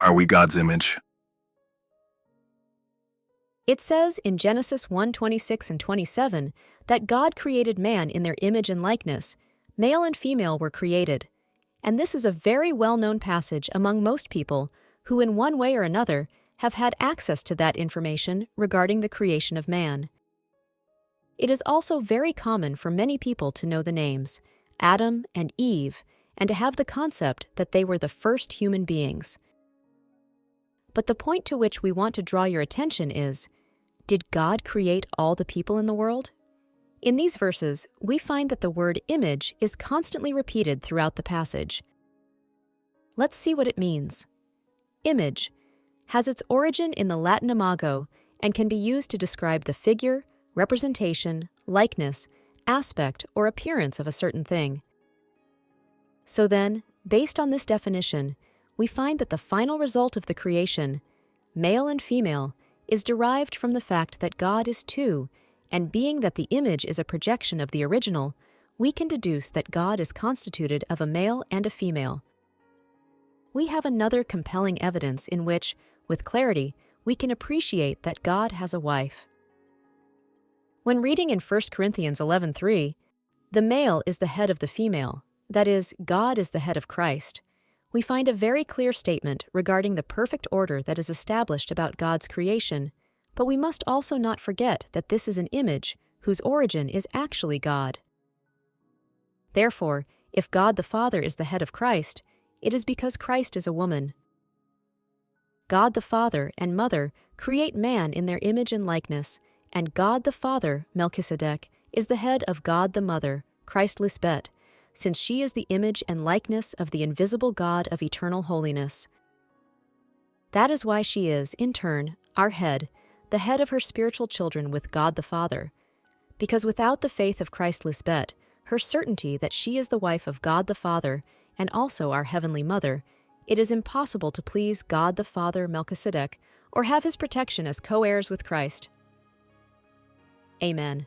Are we God's image? It says in Genesis 1:26 and 27 that God created man in their image and likeness. Male and female were created. And this is a very well-known passage among most people who in one way or another have had access to that information regarding the creation of man. It is also very common for many people to know the names Adam and Eve and to have the concept that they were the first human beings. But the point to which we want to draw your attention is, did God create all the people in the world? In these verses, we find that the word image is constantly repeated throughout the passage. Let's see what it means. Image has its origin in the Latin imago and can be used to describe the figure, representation, likeness, aspect, or appearance of a certain thing. So then, based on this definition, we find that the final result of the creation, male and female, is derived from the fact that God is two, and being that the image is a projection of the original, we can deduce that God is constituted of a male and a female. We have another compelling evidence in which, with clarity, we can appreciate that God has a wife. When reading in 1 Corinthians 11:3, the male is the head of the female, that is, God is the head of Christ, we find a very clear statement regarding the perfect order that is established about God's creation, but we must also not forget that this is an image whose origin is actually God. Therefore, if God the Father is the head of Christ, it is because Christ is a woman. God the Father and Mother create man in their image and likeness, and God the Father, Melquisedec, is the head of God the Mother, MelquisedecLisbet, since she is the image and likeness of the invisible God of eternal holiness. That is why she is, in turn, our head, the head of her spiritual children with God the Father, because without the faith of MelquisedecLisbet, her certainty that she is the wife of God the Father and also our Heavenly Mother, it is impossible to please God the Father Melquisedec or have his protection as co-heirs with Christ. Amen.